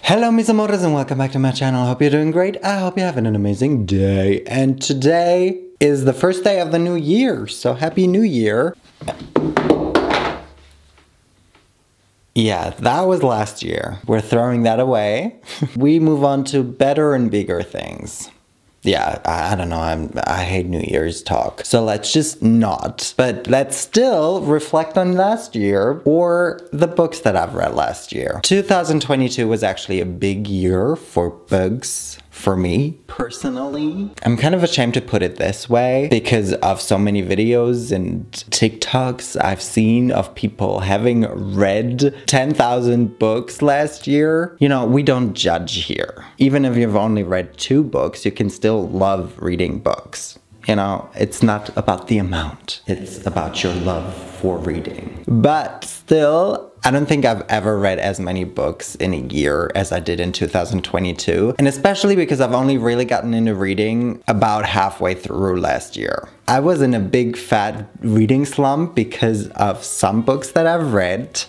Hello mis amores and welcome back to my channel. I hope you're doing great. I hope you're having an amazing day. And today is the first day of the new year. So happy new year. Yeah, that was last year. We're throwing that away. We move on to better and bigger things. Yeah, I don't know, I hate New Year's talk. So let's just not. But let's still reflect on last year or the books that I've read last year. 2022 was actually a big year for books. For me, personally. I'm kind of ashamed to put it this way because of so many videos and TikToks I've seen of people having read 10,000 books last year. You know, we don't judge here. Even if you've only read 2 books, you can still love reading books. You know, it's not about the amount. It's about your love for reading. But still, I don't think I've ever read as many books in a year as I did in 2022. And especially because I've only really gotten into reading about halfway through last year. I was in a big fat reading slump because of some books that I've read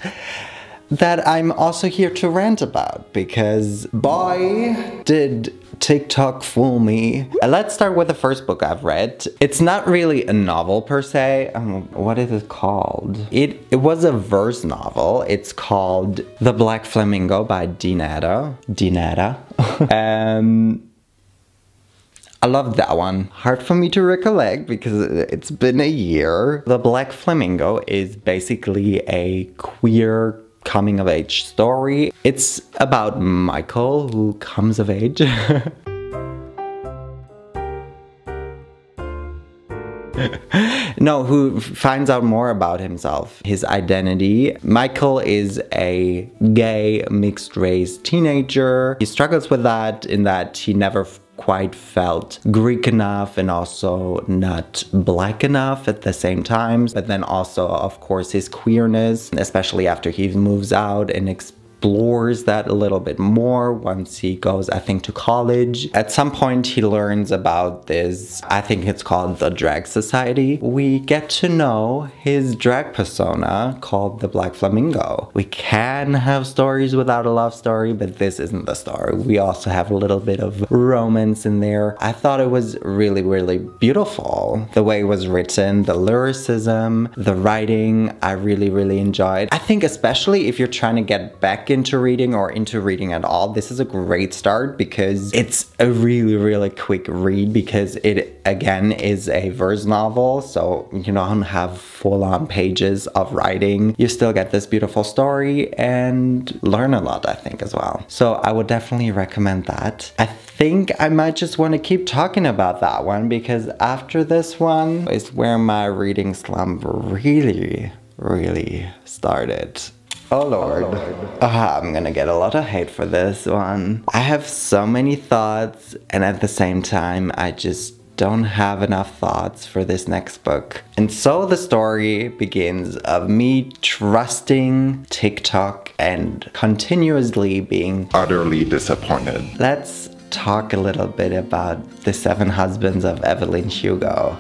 that I'm also here to rant about because boy, did TikTok fool me. Let's start with the first book I've read. It's not really a novel per se. What is it called? It was a verse novel. It's called The Black Flamingo by Dinata. I love that one. Hard for me to recollect because it's been a year. The Black Flamingo is basically a queer coming-of-age story. It's about Michael who comes of age. No, who finds out more about himself, his identity. Michael is a gay, mixed-race teenager. He struggles with that in that he never quite felt Greek enough and also not black enough at the same time. But then also, of course, his queerness, especially after he moves out and explores that a little bit more once he goes, I think, to college. At some point, he learns about this, I think it's called the Drag Society. We get to know his drag persona called the Black Flamingo. We can have stories without a love story, but this isn't the story. We also have a little bit of romance in there. I thought it was really, really beautiful. The way it was written, the lyricism, the writing, I really, really enjoyed. I think especially if you're trying to get back into reading or into reading at all, this is a great start because it's a really, really quick read because it, again, is a verse novel. So you don't have full-on pages of writing. You still get this beautiful story and learn a lot, I think, as well. So I would definitely recommend that. I think I might just want to keep talking about that one because after this one is where my reading slump really, really started. Oh Lord. I'm gonna get a lot of hate for this one. I have so many thoughts and at the same time I just don't have enough thoughts for this next book. And so the story begins of me trusting TikTok and continuously being utterly disappointed. Let's talk a little bit about The 7 Husbands of Evelyn Hugo.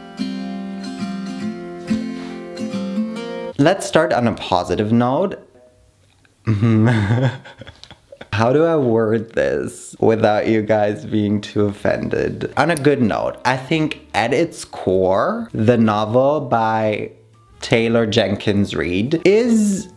Let's start on a positive note. How do I word this without you guys being too offended? On a good note, I think at its core, the novel by Taylor Jenkins Reid is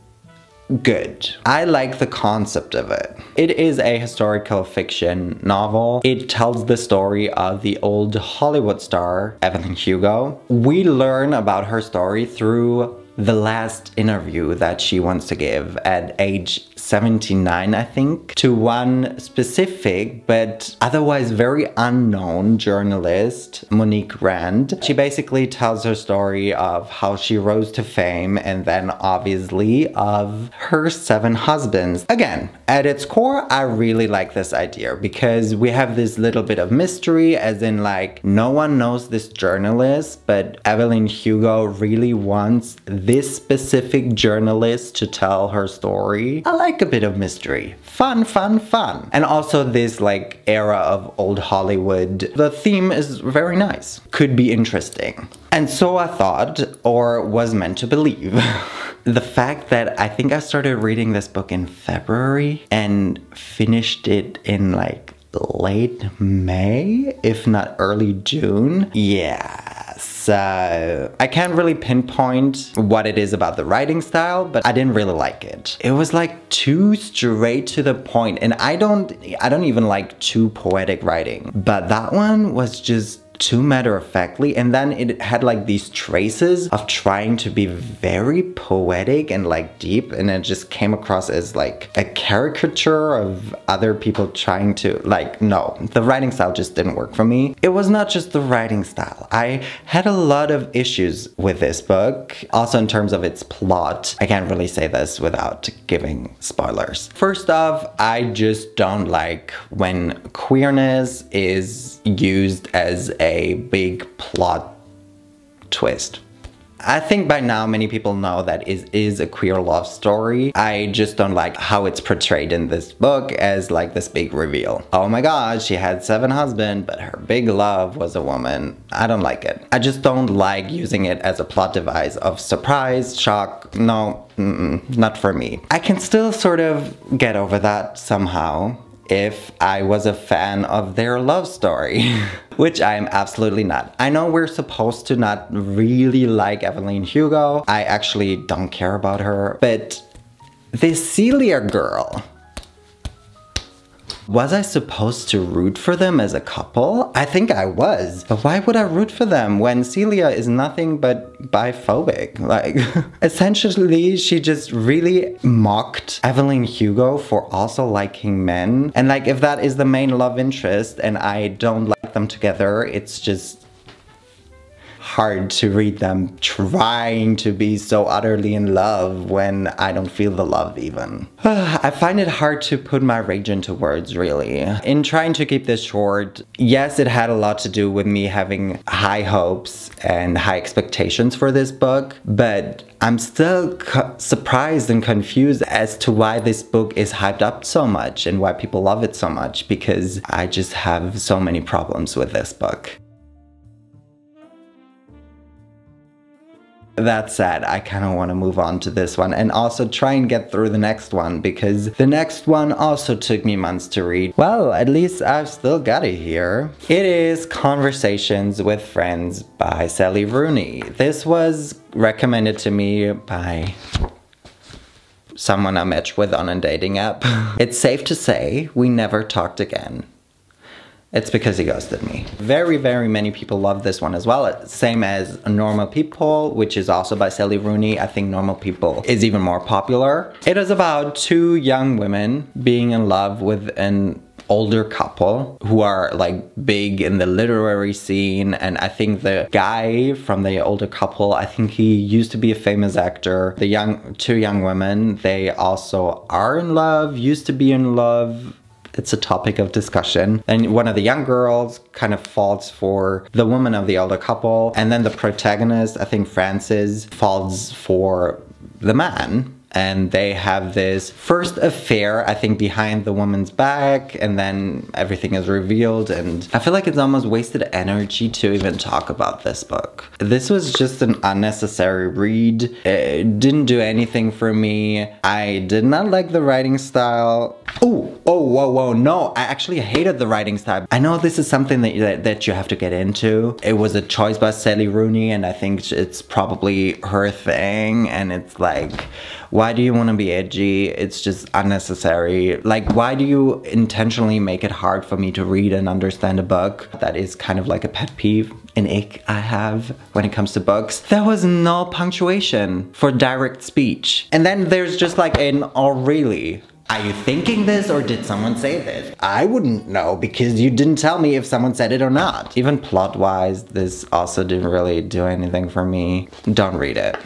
good. I like the concept of it. It is a historical fiction novel. It tells the story of the old Hollywood star, Evelyn Hugo. We learn about her story through the last interview that she wants to give at age 79, I think, to one specific but otherwise very unknown journalist, Monique Rand. She basically tells her story of how she rose to fame and then obviously of her 7 husbands. Again, at its core, I really like this idea because we have this little bit of mystery, as in like no one knows this journalist, but Evelyn Hugo really wants this specific journalist to tell her story. I like a bit of mystery. Fun, fun, fun. And also this like era of old Hollywood. The theme is very nice. Could be interesting. And so I thought, or was meant to believe. The fact that I think I started reading this book in February and finished it in like late May, if not early June. Yeah, so I can't really pinpoint what it is about the writing style, but I didn't really like it. It was like too straight to the point, and I don't even like too poetic writing, but that one was just too matter-of-factly, and then it had like these traces of trying to be very poetic and like deep, and it just came across as like a caricature of other people trying to like, no, the writing style just didn't work for me. It was not just the writing style. I had a lot of issues with this book, also in terms of its plot. I can't really say this without giving spoilers. First off, I just don't like when queerness is used as a big plot twist. I think by now many people know that it is a queer love story. I just don't like how it's portrayed in this book as like this big reveal. Oh my god, she had 7 husbands, but her big love was a woman. I don't like it. I just don't like using it as a plot device of surprise, shock. No, not for me. I can still sort of get over that somehow if I was a fan of their love story, which I am absolutely not. I know we're supposed to not really like Evelyn Hugo. I actually don't care about her, but this Celia girl, was I supposed to root for them as a couple? I think I was. But why would I root for them when Celia is nothing but biphobic? Like, essentially, she just really mocked Evelyn Hugo for also liking men. And like, if that is the main love interest and I don't like them together, it's just hard to read them trying to be so utterly in love when I don't feel the love even. I find it hard to put my rage into words, really. In trying to keep this short, yes, it had a lot to do with me having high hopes and high expectations for this book, but I'm still surprised and confused as to why this book is hyped up so much and why people love it so much, because I just have so many problems with this book. That said, I kind of want to move on to this one and also try and get through the next one, because the next one also took me months to read. Well, at least I've still got it here. It is Conversations with Friends by Sally Rooney. This was recommended to me by someone I matched with on a dating app. It's safe to say we never talked again. It's because he ghosted me. Very, very many people love this one as well. Same as Normal People, which is also by Sally Rooney. I think Normal People is even more popular. It is about 2 young women being in love with an older couple who are like big in the literary scene, and I think the guy from the older couple, I think he used to be a famous actor. The 2 young women, they also are in love, used to be in love. It's a topic of discussion. And one of the young girls kind of falls for the woman of the older couple. And then the protagonist, I think Frances, falls for the man. And they have this first affair, I think, behind the woman's back, and then everything is revealed, and I feel like it's almost wasted energy to even talk about this book. This was just an unnecessary read. It didn't do anything for me. I did not like the writing style. Whoa, no, I actually hated the writing style. I know this is something that you have to get into. It was a choice by Sally Rooney, and I think it's probably her thing, and it's like, why do you want to be edgy? It's just unnecessary. Like, why do you intentionally make it hard for me to read and understand a book? That is kind of like a pet peeve, an ick I have when it comes to books. There was no punctuation for direct speech. And then there's just like an "oh really? Are you thinking this, or did someone say this?" I wouldn't know because you didn't tell me if someone said it or not. Even plot-wise, this also didn't really do anything for me. Don't read it.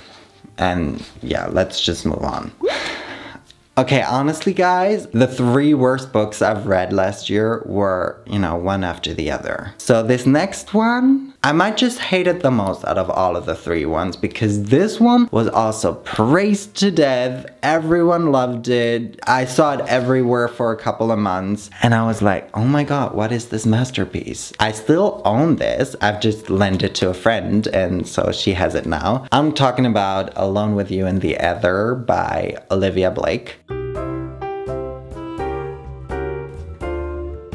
And yeah, let's just move on. Okay, honestly guys, the 3 worst books I've read last year were, you know, one after the other. So this next one, I might just hate it the most out of all of the 3 ones because this one was also praised to death. Everyone loved it. I saw it everywhere for a couple of months and I was like, oh my god, what is this masterpiece? I still own this. I've just lent it to a friend and so she has it now. I'm talking about Alone with You in the Ether by Olivia Blake.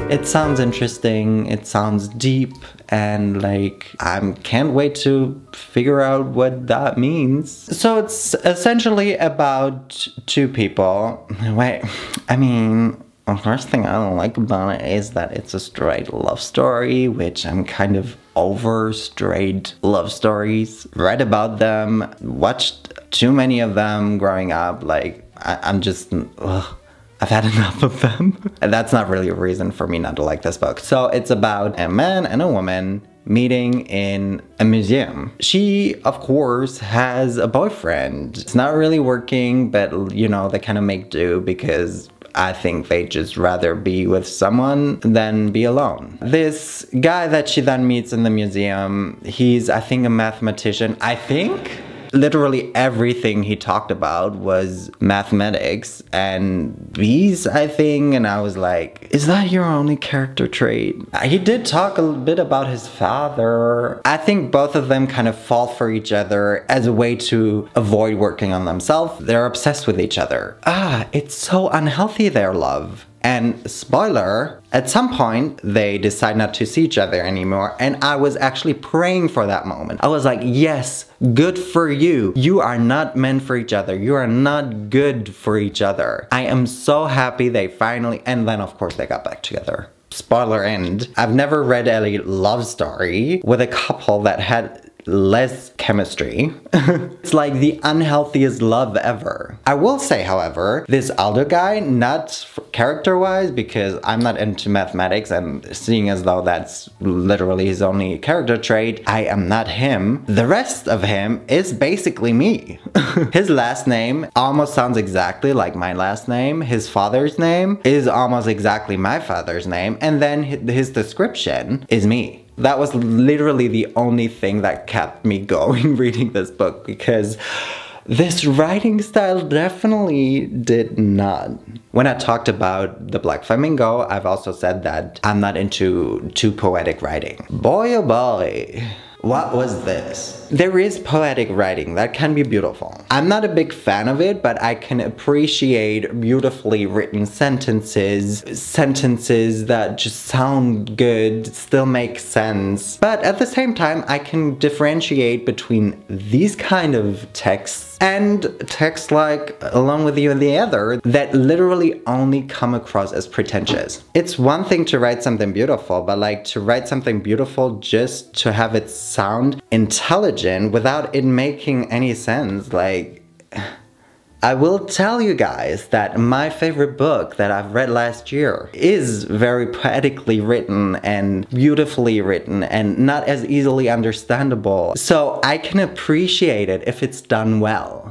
It sounds interesting, it sounds deep, and like, I can't wait to figure out what that means. So it's essentially about 2 people. Wait, I mean, the first thing I don't like about it is that it's a straight love story, which I'm kind of over straight love stories. Read about them, watched too many of them growing up, like, I'm just, ugh. I've had enough of them. And that's not really a reason for me not to like this book. So it's about a man and a woman meeting in a museum. She, of course, has a boyfriend. It's not really working, but you know, they kind of make do because I think they just rather be with someone than be alone. This guy that she then meets in the museum, he's, I think, a mathematician. I think literally everything he talked about was mathematics and bees, I think, and I was like, is that your only character trait? He did talk a bit about his father. I think both of them kind of fall for each other as a way to avoid working on themselves. They're obsessed with each other. It's so unhealthy, their love. And spoiler, at some point they decide not to see each other anymore and I was actually praying for that moment. I was like, yes, good for you. You are not meant for each other. You are not good for each other. I am so happy they finally, and then of course they got back together. Spoiler end. I've never read a love story with a couple that had less chemistry. It's like the unhealthiest love ever. I will say, however, this Aldo guy, not character-wise, because I'm not into mathematics and seeing as though that's literally his only character trait, I am not him. The rest of him is basically me. His last name almost sounds exactly like my last name. His father's name is almost exactly my father's name. And then his description is me. That was literally the only thing that kept me going reading this book because this writing style definitely did not. When I talked about The Black Flamingo, I've also said that I'm not into too poetic writing. Boy oh boy. What was this? There is poetic writing that can be beautiful. I'm not a big fan of it, but I can appreciate beautifully written sentences that just sound good, still make sense. But at the same time, I can differentiate between these kind of texts and texts like Alone with You in the Ether that literally only come across as pretentious. It's one thing to write something beautiful, but like to write something beautiful just to have it sound intelligent without it making any sense, like, I will tell you guys that my favorite book that I've read last year is very poetically written and beautifully written and not as easily understandable. So I can appreciate it if it's done well.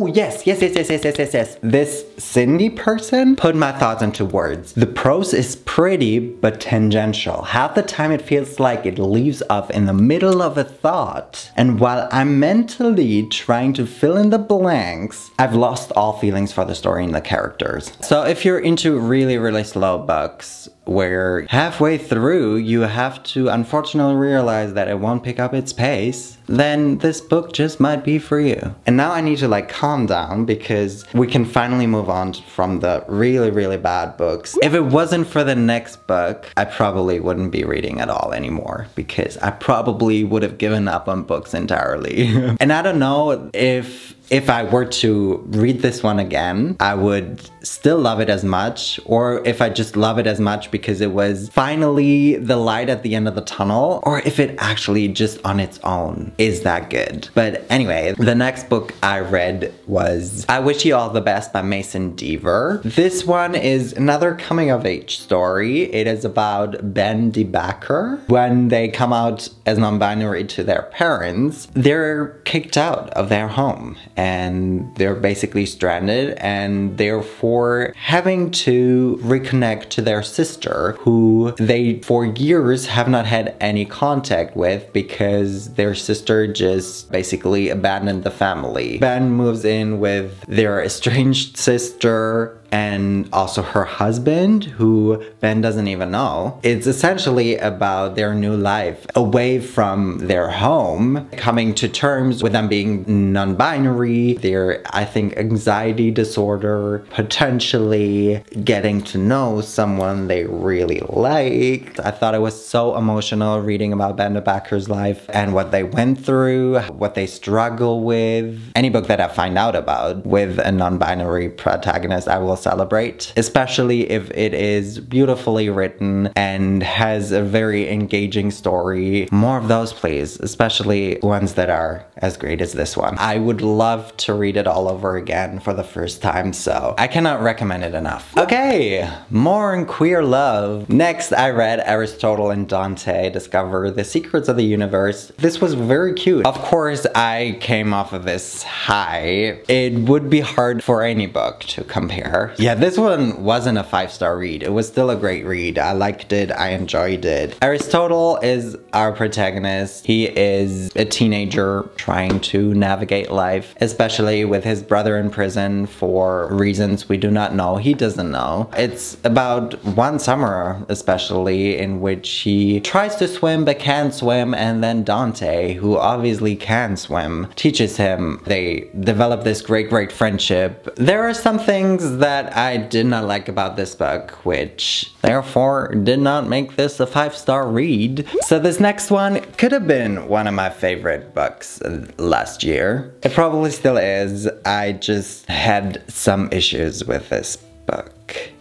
Yes. This Cindy person put my thoughts into words. The prose is pretty but tangential. Half the time it feels like it leaves off in the middle of a thought. And while I'm mentally trying to fill in the blanks, I've lost all feelings for the story and the characters. So if you're into really slow books where halfway through you have to unfortunately realize that it won't pick up its pace, then this book just might be for you. And now I need to like calm down because we can finally move on from the really bad books. If it wasn't for the next book, I probably wouldn't be reading at all anymore because I probably would have given up on books entirely. And I don't know if I were to read this one again, I would still love it as much, or if I just love it as much because it was finally the light at the end of the tunnel, or if it actually just on its own is that good. But anyway, the next book I read was I Wish You All the Best by Mason Deaver. This one is another coming of age story. It is about Ben DeBacker. When they come out as non-binary to their parents, they're kicked out of their home. and they're basically stranded and therefore having to reconnect to their sister, who they for years have not had any contact with because their sister just basically abandoned the family. Ben moves in with their estranged sister and also her husband, who Ben doesn't even know. It's essentially about their new life away from their home, coming to terms with them being non-binary, their, I think, anxiety disorder, potentially getting to know someone they really liked. I thought it was so emotional reading about Ben de Backer's life and what they went through, what they struggle with. Any book that I find out about with a non-binary protagonist, I will celebrate, especially if it is beautifully written and has a very engaging story. More of those, please, especially ones that are as great as this one. I would love to read it all over again for the first time, so I cannot recommend it enough. Okay, more on queer love. Next, I read Aristotle and Dante Discover the Secrets of the Universe. This was very cute. Of course, I came off of this high. It would be hard for any book to compare. Yeah, this one wasn't a 5-star read. It was still a great read. I liked it. I enjoyed it. Aristotle is our protagonist. He is a teenager trying to navigate life, especially with his brother in prison for reasons we do not know. He doesn't know. It's about one summer, especially, in which he tries to swim but can't swim, and then Dante, who obviously can swim, teaches him. They develop this great friendship. There are some things that I did not like about this book, which therefore did not make this a 5-star read. So this next one could have been one of my favorite books last year. It probably still is. I just had some issues with this book.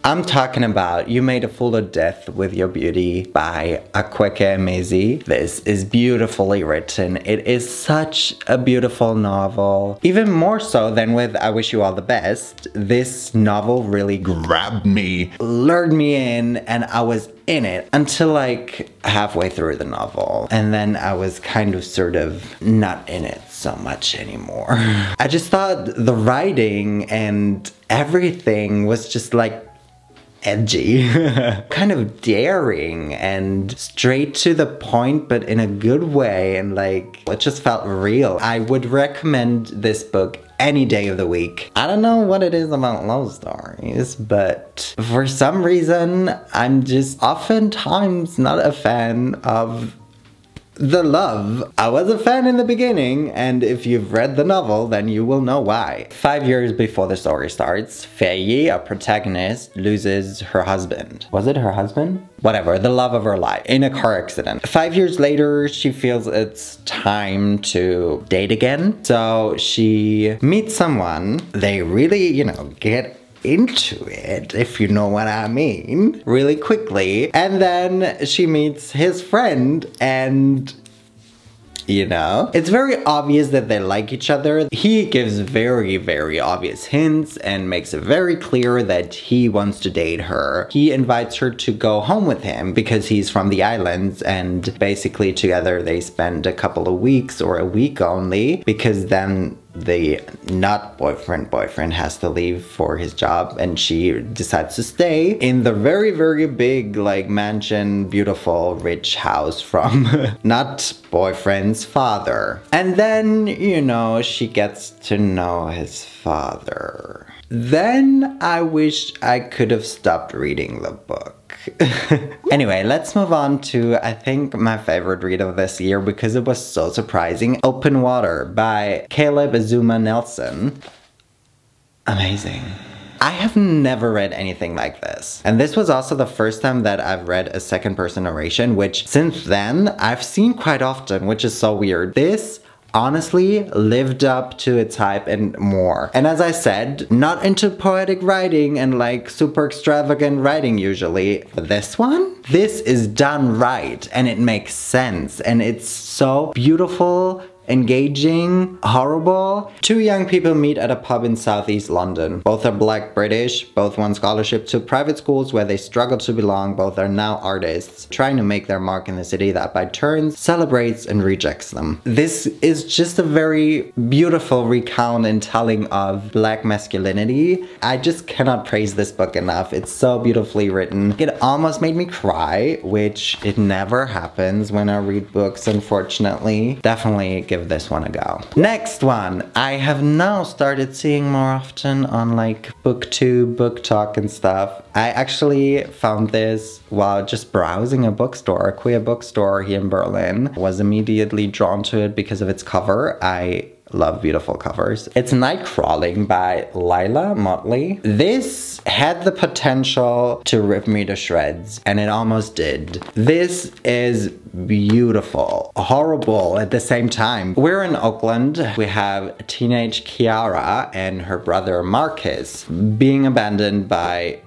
I'm talking about You Made a Fool of Death with Your Beauty by Akwaeke Emezi. This is beautifully written. It is such a beautiful novel. Even more so than with I Wish You All the Best, this novel really grabbed me, lured me in, and I was in it until like halfway through the novel. And then I was kind of sort of not in it so much anymore. I just thought the writing and everything was just like edgy, kind of daring and straight to the point, but in a good way, and like it just felt real. I would recommend this book any day of the week. I don't know what it is about love stories, but for some reason I'm just oftentimes not a fan of the love. I was a fan in the beginning, and if you've read the novel, then you will know why. 5 years before the story starts, Faye, a protagonist, loses her husband. Was it her husband? Whatever, the love of her life, in a car accident. 5 years later, she feels it's time to date again. So she meets someone. They really, you know, get into it, if you know what I mean, really quickly. And then she meets his friend, and you know, it's very obvious that they like each other. He gives very obvious hints and makes it very clear that he wants to date her. He invites her to go home with him because he's from the islands, and basically together they spend a couple of weeks or a week only, because then the not boyfriend has to leave for his job, and she decides to stay in the very big like mansion, beautiful rich house from not boyfriend's father. And then, you know, she gets to know his father. Then I wish I could have stopped reading the book. Anyway, let's move on to, I think, my favorite read of this year because it was so surprising. Open Water by Caleb Azuma Nelson. Amazing. I have never read anything like this. And this was also the first time that I've read a second-person narration, which since then I've seen quite often, which is so weird. This honestly lived up to its hype and more. And as I said, not into poetic writing and like super extravagant writing usually, but this one? This is done right, and it makes sense, and it's so beautiful engaging, horrible. Two young people meet at a pub in southeast London. Both are black British, both won scholarship to private schools where they struggle to belong, both are now artists, trying to make their mark in the city that by turns celebrates and rejects them. This is just a very beautiful recount and telling of black masculinity. I just cannot praise this book enough. It's so beautifully written. It almost made me cry, which it never happens when I read books, unfortunately. Definitely give this one a go. Next one, I have now started seeing more often on like BookTube, Booktok and stuff. I actually found this while just browsing a bookstore, a queer bookstore here in Berlin. Was immediately drawn to it because of its cover. I love beautiful covers. It's Night Crawling by Lila Motley. This had the potential to rip me to shreds, and it almost did. This is beautiful, horrible at the same time. We're in Oakland. We have teenage Kiara and her brother Marcus being abandoned by...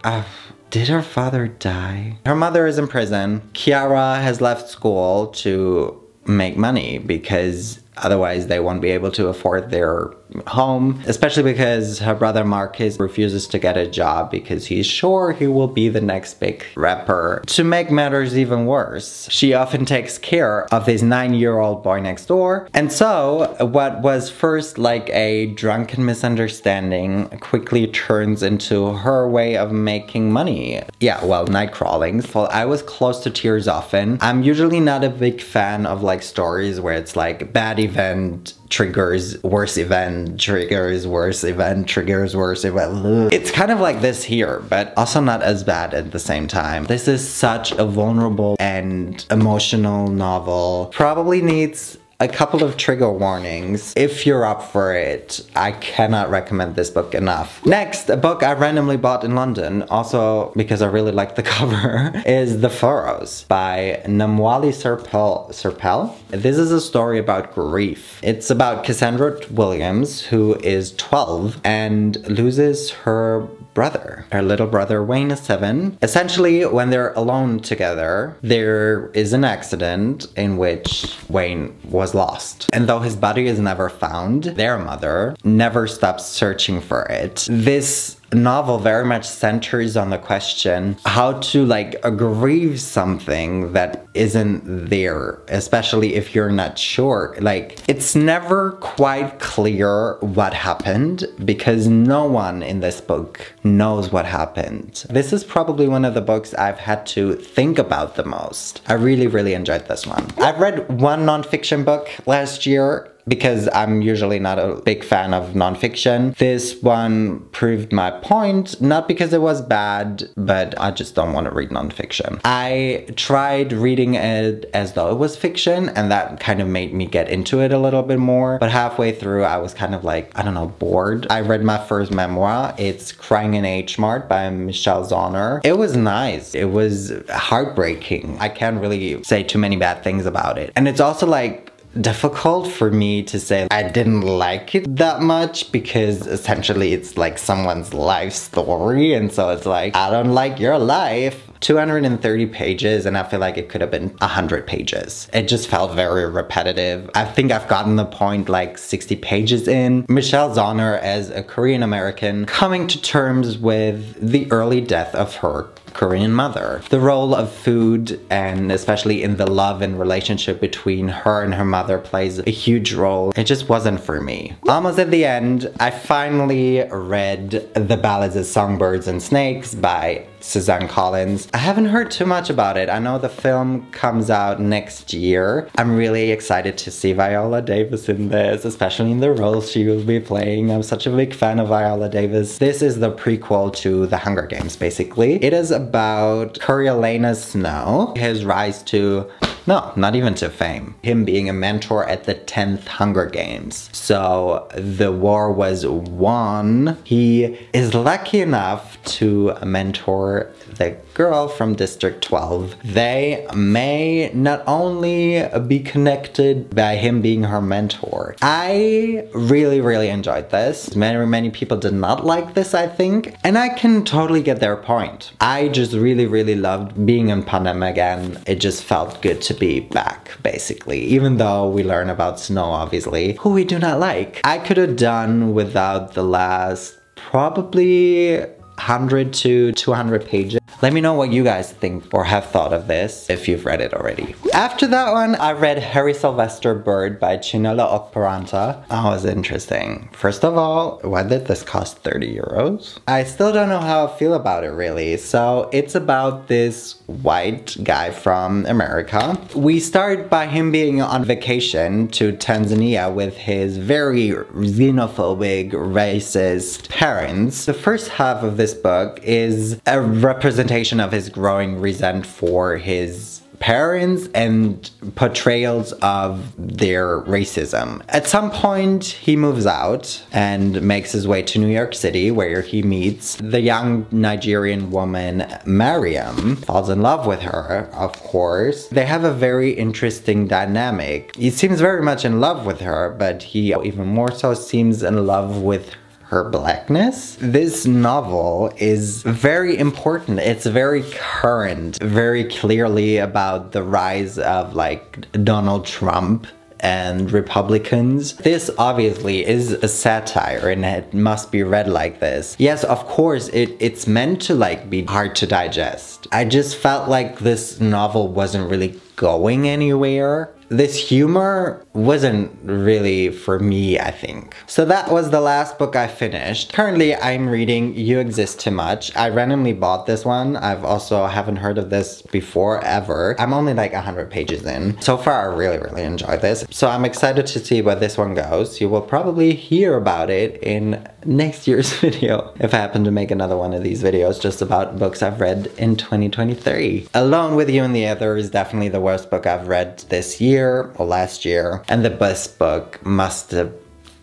did her father die? Her mother is in prison. Kiara has left school to make money because otherwise they won't be able to afford their home, especially because her brother Marcus refuses to get a job because he's sure he will be the next big rapper. To make matters even worse, she often takes care of this 9-year-old boy next door. And so what was first like a drunken misunderstanding quickly turns into her way of making money. Yeah, well, night crawling. So I was close to tears often. I'm usually not a big fan of like stories where it's like bad event triggers worse event, triggers worse event, triggers worse event. Ugh. It's kind of like this here, but also not as bad at the same time. This is such a vulnerable and emotional novel. Probably needs a couple of trigger warnings. If you're up for it, I cannot recommend this book enough. Next, a book I randomly bought in London, also because I really like the cover, is The Furrows by Namwali Serpell. This is a story about grief. It's about Cassandra Williams, who is 12 and loses her brother. Her little brother Wayne is 7. Essentially, when they're alone together, there is an accident in which Wayne was lost. And though his body is never found, their mother never stops searching for it. This novel very much centers on the question how to like grieve something that isn't there, especially if you're not sure. Like, it's never quite clear what happened because no one in this book knows what happened. This is probably one of the books I've had to think about the most. I really, really enjoyed this one. I've read one nonfiction book last year because I'm usually not a big fan of nonfiction. This one proved my point, not because it was bad, but I just don't want to read nonfiction. I tried reading it as though it was fiction, and that kind of made me get into it a little bit more. But halfway through, I was kind of like, I don't know, bored. I read my first memoir. It's Crying in H Mart by Michelle Zauner. It was nice. It was heartbreaking. I can't really say too many bad things about it. And it's also like, difficult for me to say I didn't like it that much because essentially it's like someone's life story, and so it's like, I don't like your life. 230 pages, and I feel like it could have been 100 pages. It just felt very repetitive. I think I've gotten the point like 60 pages in. Michelle Zauner as a Korean American coming to terms with the early death of her Korean mother. The role of food, and especially in the love and relationship between her and her mother, plays a huge role. It just wasn't for me. Almost at the end, I finally read The Ballads of Songbirds and Snakes by Suzanne Collins. I haven't heard too much about it. I know the film comes out next year. I'm really excited to see Viola Davis in this, especially in the roles she will be playing. I'm such a big fan of Viola Davis. This is the prequel to The Hunger Games, basically. It is about Coriolanus Snow, his rise to... no, not even to fame. Him being a mentor at the 10th Hunger Games. So the war was won. He is lucky enough to mentor the girl from District 12. They may not only be connected by him being her mentor. I really, really enjoyed this. Many people did not like this, I think. And I can totally get their point. I just really, really loved being in Panama again. It just felt good to be back, basically, even though we learn about Snow, obviously, who we do not like. I could have done without the last probably 100 to 200 pages. Let me know what you guys think or have thought of this if you've read it already. After that one, I read Harry Sylvester Bird by Chinelo Okparanta. That was interesting. First of all, why did this cost 30 euros? I still don't know how I feel about it, really. So it's about this white guy from America. We start by him being on vacation to Tanzania with his very xenophobic, racist parents. The first half of this book is a representation of his growing resentment for his parents and portrayals of their racism. At some point, he moves out and makes his way to New York City, where he meets the young Nigerian woman, Mariam. Falls in love with her, of course. They have a very interesting dynamic. He seems very much in love with her, but he even more so seems in love with her blackness. This novel is very important. It's very current, very clearly about the rise of like Donald Trump and Republicans. This obviously is a satire and it must be read like this. Yes, of course, it's meant to like be hard to digest. I just felt like this novel wasn't really going anywhere. This humor wasn't really for me, I think. So that was the last book I finished. Currently, I'm reading You Exist Too Much. I randomly bought this one. I've also haven't heard of this before, ever. I'm only like 100 pages in. So far, I really enjoyed this. So I'm excited to see where this one goes. You will probably hear about it in next year's video, if I happen to make another one of these videos just about books I've read in 2023. Alone with You in the Ether is definitely the worst book I've read this year or last year, and the best book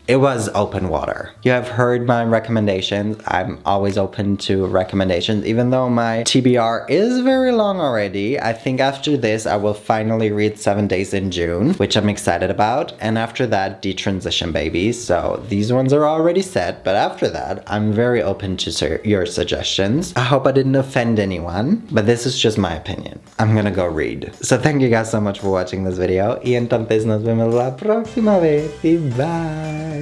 it was Open Water. You have heard my recommendations. I'm always open to recommendations, even though my TBR is very long already. I think after this, I will finally read 7 Days in June, which I'm excited about. And after that, Detransition Babies. So these ones are already set, but after that, I'm very open to your suggestions. I hope I didn't offend anyone, but this is just my opinion. I'm gonna go read. So thank you guys so much for watching this video. Y entonces nos vemos la próxima vez. Bye.